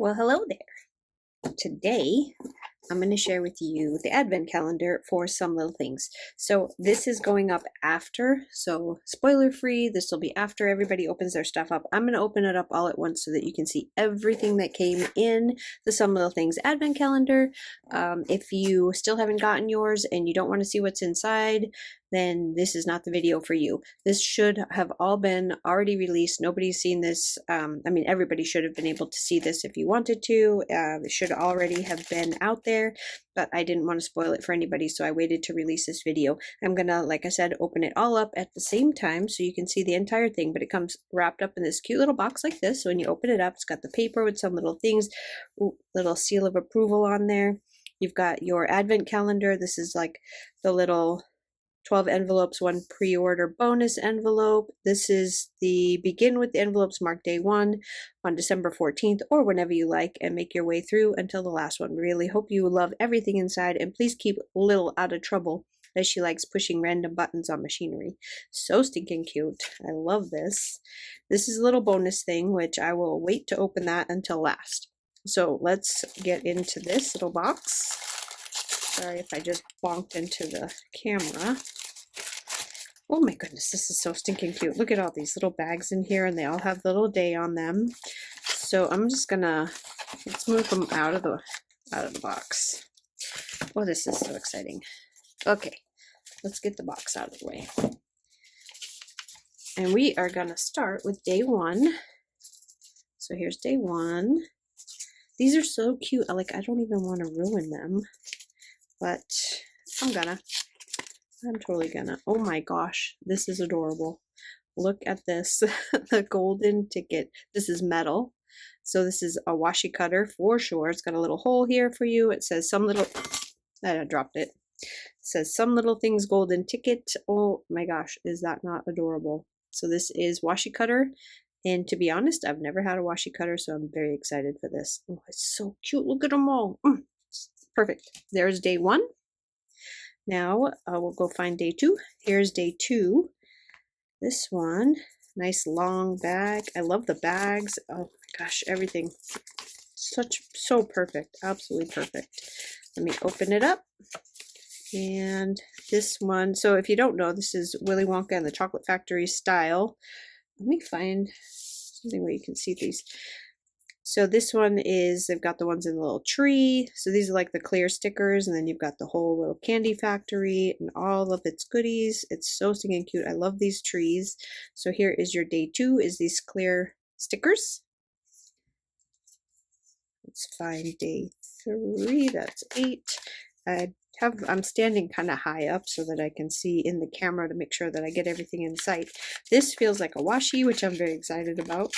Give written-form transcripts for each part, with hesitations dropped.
Well, hello there. Today, I'm going to share with you the advent calendar for Some Little Things. So this is going up after, so spoiler free. This will be after everybody opens their stuff up. I'm going to open it up all at once so that you can see everything that came in the Some Little Things advent calendar. If you still haven't gotten yours and you don't want to see what's inside, then this is not the video for you. This should have all been already released. Nobody's seen this. I mean, everybody should have been able to see this if you wanted to. It should already have been out there, but I didn't want to spoil it for anybody, so I waited to release this video. I'm gonna, like I said, open it all up at the same time so you can see the entire thing, but it comes wrapped up in this cute little box like this. So when you open it up, it's got the paper with some little things, little seal of approval on there. You've got your advent calendar. This is like the little 12 envelopes, one pre-order bonus envelope. This is the begin with the envelopes, mark day 1 on December 14th or whenever you like, and make your way through until the last one. Really hope you love everything inside, and please keep Lil out of trouble as she likes pushing random buttons on machinery. So stinking cute. I love this. This is a little bonus thing, which I will wait to open that until last. So let's get into this little box. Sorry if I just bonked into the camera. Oh my goodness, this is so stinking cute. Look at all these little bags in here, and they all have the little day on them. So I'm just gonna, let's move them out of the box. Oh, this is so exciting. Okay, let's get the box out of the way. And we are gonna start with day 1. So here's day 1. These are so cute. I don't even want to ruin them. But I'm totally gonna. Oh my gosh, this is adorable. Look at this, the golden ticket. This is metal. So this is a washi cutter for sure. It's got a little hole here for you. It says some little, I dropped it. It says Some Little Things golden ticket. Oh my gosh, is that not adorable? So this is washi cutter. And to be honest, I've never had a washi cutter, so I'm very excited for this. Oh, it's so cute. Look at them all. Perfect. There's day 1. Now we'll go find day 2. Here's day 2. This one, nice long bag. I love the bags. Oh my gosh, everything. So perfect. Absolutely perfect. Let me open it up. And this one, so if you don't know, this is Willy Wonka and the Chocolate Factory style. Let me find something where you can see these. So this one is, they've got the ones in the little tree. So these are like the clear stickers, and then you've got the whole little candy factory and all of its goodies. It's so stinking cute. I love these trees. So here is your day 2, is these clear stickers. Let's find day 3, that's 8. I'm standing kind of high up so that I can see in the camera to make sure that I get everything in sight. This feels like a washi, which I'm very excited about.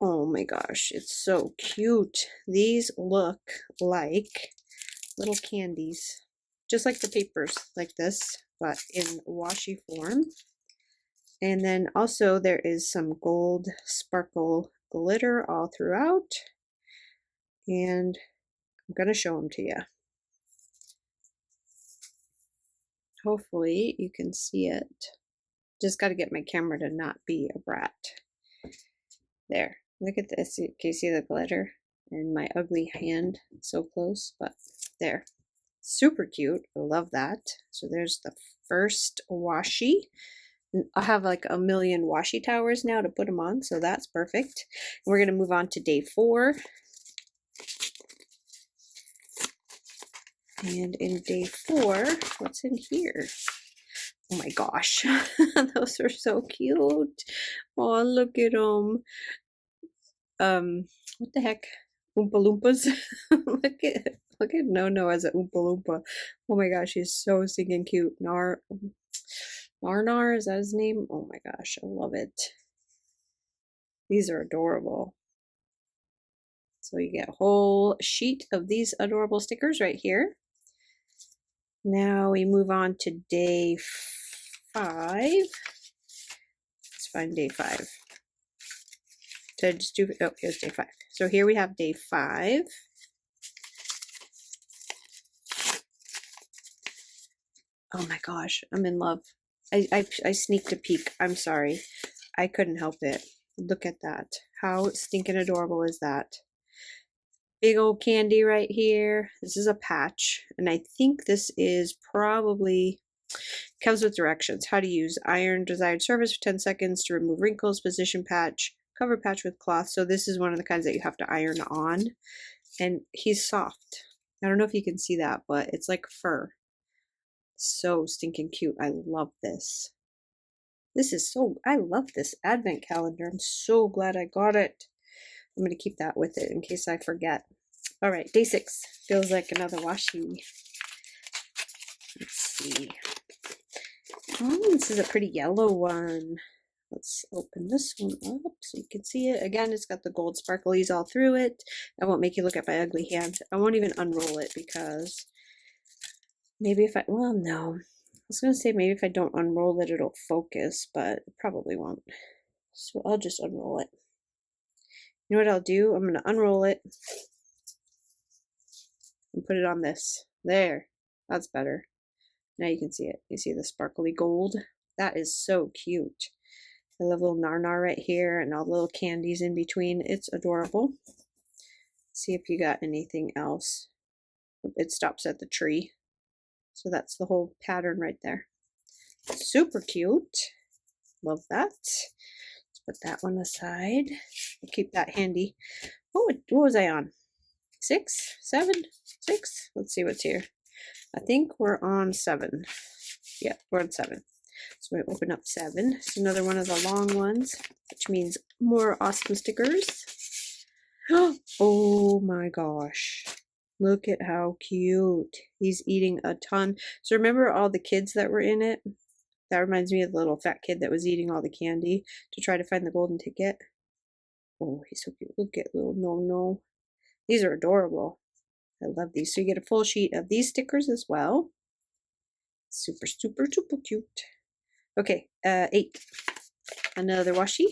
Oh my gosh, it's so cute. These look like little candies, just like the papers like this, but in washi form. And then also there is some gold sparkle glitter all throughout. And I'm going to show them to you. Hopefully you can see it. Just got to get my camera to not be a brat. There. Look at this. Can you see the glitter? And my ugly hand so close, but there. Super cute. I love that. So there's the first washi. I have like a million washi towers now to put them on, so that's perfect. We're going to move on to day 4. And in day 4, what's in here? Oh my gosh, those are so cute. Oh, look at them. What the heck? Oompa Loompas. look at No as an Oompa Loompa. Oh my gosh, he's so stinking cute. Nar, is that his name? Oh my gosh, I love it. These are adorable. So you get a whole sheet of these adorable stickers right here. Now we move on to day 5. Let's find day 5. So just do, oh, here's day 5. So here we have day 5. Oh my gosh, I'm in love. I sneaked a peek. I'm sorry. I couldn't help it. Look at that. How stinking adorable is that? Big old candy right here. This is a patch, and I think this is probably comes with directions. How to use iron desired surface for 10 seconds to remove wrinkles, position patch, cover patch with cloth. So this is one of the kinds that you have to iron on, and he's soft. I don't know if you can see that, but it's like fur. So stinking cute. I love this. I love this advent calendar. I'm so glad I got it. I'm going to keep that with it in case I forget. All right, day 6. Feels like another washi. Let's see. Oh, this is a pretty yellow one. Let's open this one up so you can see it. Again, it's got the gold sparklies all through it. I won't make you look at my ugly hand. I won't even unroll it because maybe if I, well, no. I was going to say maybe if I don't unroll it, it'll focus, but it probably won't. So I'll just unroll it. You know what I'll do? I'm going to unroll it and put it on this. There. That's better. Now you can see it. You see the sparkly gold? That is so cute. I love little nar right here and all the little candies in between. It's adorable. See if you got anything else. It stops at the tree. So that's the whole pattern right there. Super cute. Love that. Let's put that one aside. We'll keep that handy. Oh, what was I on? 6? 7? 6? Let's see what's here. I think we're on 7. Yeah, we're on 7. So we open up 7. It's another one of the long ones, which means more awesome stickers. Oh my gosh. Look at how cute. He's eating a ton. So remember all the kids that were in it? That reminds me of the little fat kid that was eating all the candy to try to find the golden ticket. Oh, he's so cute. Look at little No. These are adorable. I love these. So you get a full sheet of these stickers as well. Super, super, super cute. Okay, 8. Another washi.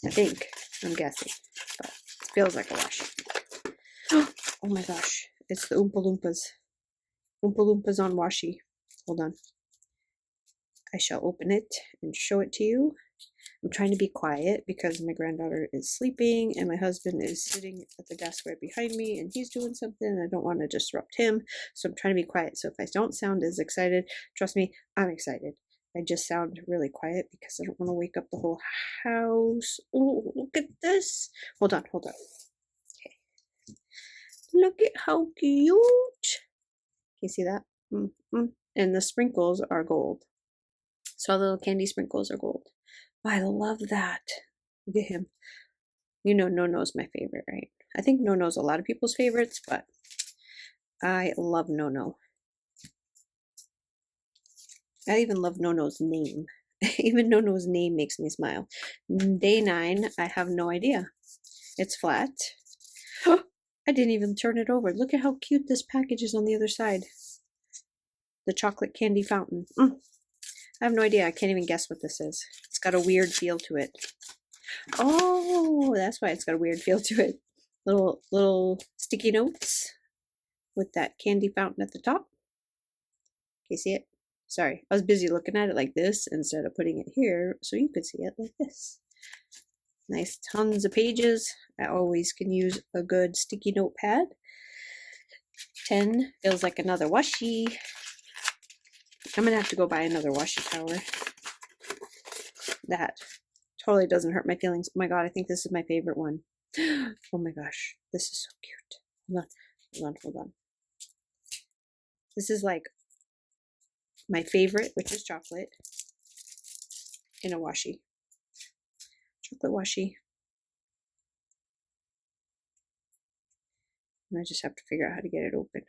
I think. I'm guessing. But it feels like a washi. Oh my gosh. It's the Oompa Loompas. Oompa Loompas on washi. Hold on. I shall open it and show it to you. I'm trying to be quiet because my granddaughter is sleeping and my husband is sitting at the desk right behind me and he's doing something and I don't want to disrupt him. So I'm trying to be quiet. So if I don't sound as excited, trust me, I'm excited. I just sound really quiet because I don't want to wake up the whole house. Oh, look at this. Hold on. Okay. Look at how cute. Can you see that? And the sprinkles are gold. So all the little candy sprinkles are gold. Oh, I love that. Look at him. You know No-No's my favorite, right? I think No-No's a lot of people's favorites, but I love No-No. I even love No-No's name. Even No-No's name makes me smile. Day 9, I have no idea. It's flat. Oh, I didn't even turn it over. Look at how cute this package is on the other side. The chocolate candy fountain. I have no idea. I can't even guess what this is. It's got a weird feel to it. Oh, that's why it's got a weird feel to it. Little sticky notes with that candy fountain at the top. Can you see it? Sorry, I was busy looking at it like this instead of putting it here so you could see it like this. Nice tons of pages. I always can use a good sticky notepad. 10 feels like another washi. I'm going to have to go buy another washi tower. That totally doesn't hurt my feelings. Oh my god, I think this is my favorite one. Oh my gosh, this is so cute. Hold on. This is like my favorite, which is chocolate, in a washi. Chocolate washi. And I just have to figure out how to get it open.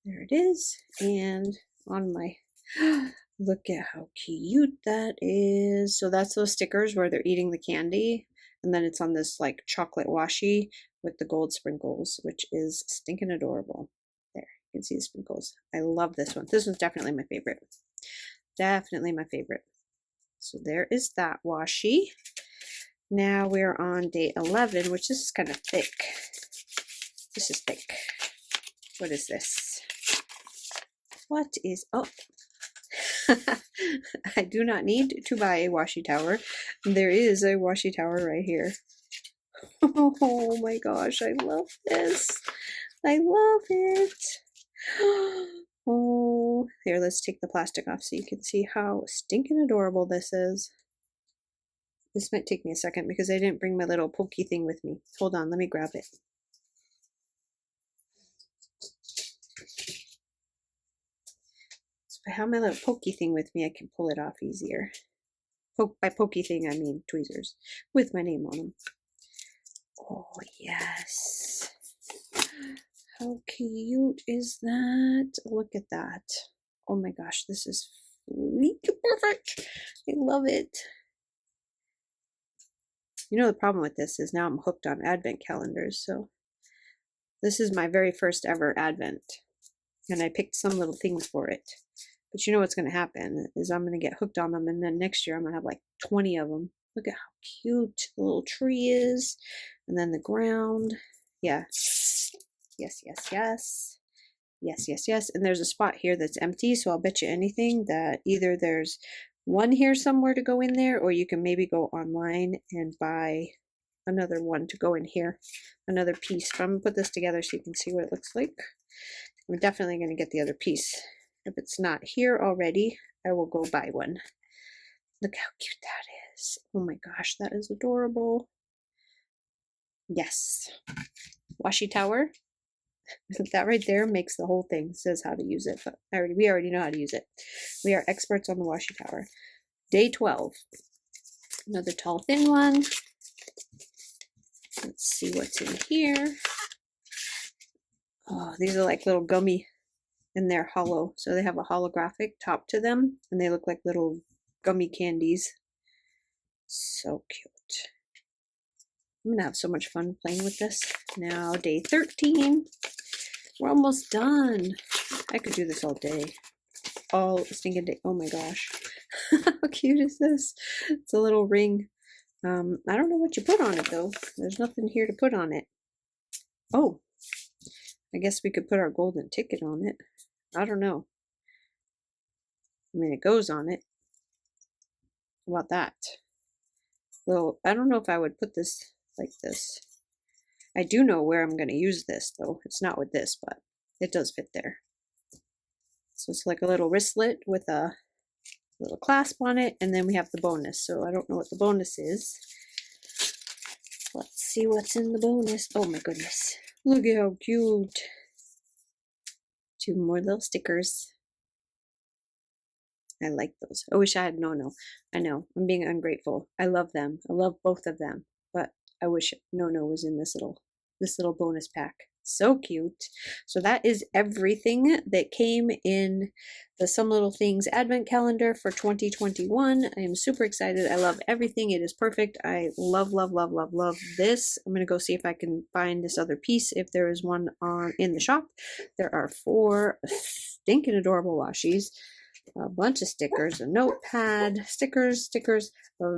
There it is. And on my, look at how cute that is. So that's those stickers where they're eating the candy. And then it's on this like chocolate washi with the gold sprinkles, which is stinking adorable. There, you can see the sprinkles. I love this one. This one's definitely my favorite. Definitely my favorite. So there is that washi. Now we're on day 11, which this is kind of thick. This is thick. What is this? What is, oh, I do not need to buy a washi tower. There is a washi tower right here. Oh my gosh, I love this. I love it. Oh, here, let's take the plastic off so you can see how stinking adorable this is. This might take me a second because I didn't bring my little pokey thing with me. Hold on, let me grab it. So if I have my little pokey thing with me, I can pull it off easier. By pokey thing, I mean tweezers with my name on them. Oh, yes. How cute is that? Look at that. Oh my gosh, this is perfect. I love it. You know, the problem with this is now I'm hooked on advent calendars. So this is my very first ever advent. And I picked some little things for it. But you know what's going to happen is I'm going to get hooked on them. And then next year I'm going to have like 20 of them. Look at how cute the little tree is. And then the ground. Yeah. Yes, yes, yes. Yes, yes, yes. And there's a spot here that's empty. So I'll bet you anything that either there's one here somewhere to go in there, or you can maybe go online and buy another one to go in here. Another piece. But I'm going to put this together so you can see what it looks like. I'm definitely going to get the other piece. If it's not here already, I will go buy one. Look how cute that is. Oh my gosh, that is adorable. Yes. Washi tower. That right there makes the whole thing. It says how to use it, but we already know how to use it. We are experts on the washi tower. Day 12. Another tall, thin one. Let's see what's in here. Oh, these are like little gummy, and they're hollow. So they have a holographic top to them, and they look like little gummy candies. So cute. I'm going to have so much fun playing with this. Now, day 13. We're almost done. I could do this all day. All stinking day. Oh my gosh. How cute is this? It's a little ring. I don't know what you put on it though. There's nothing here to put on it. Oh, I guess we could put our golden ticket on it. I don't know. I mean, it goes on it. How about that? Well, I don't know if I would put this like this. I do know where I'm going to use this though. It's not with this, but it does fit there. So it's like a little wristlet with a little clasp on it, and then we have the bonus. So I don't know what the bonus is. Let's see what's in the bonus. Oh my goodness. Look at how cute. 2 more little stickers. I like those. I wish I had No-No. I know, I'm being ungrateful. I love them. I love both of them. But I wish No-No was in this little bonus pack. So cute. So that is everything that came in the Some Little Things Advent Calendar for 2021. I am super excited. I love everything. It is perfect. I love, love, love, love, love this. I'm going to go see if I can find this other piece if there is one in the shop. There are 4 stinking adorable washies, a bunch of stickers, a notepad, stickers.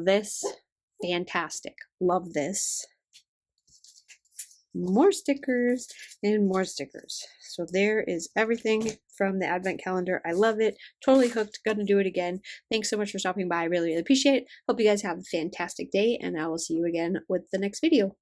This, fantastic. Love this. More stickers and more stickers. So there is everything from the advent calendar. I love it. Totally hooked. Gonna do it again. Thanks so much for stopping by. I really, really appreciate it. Hope you guys have a fantastic day, and I will see you again with the next video.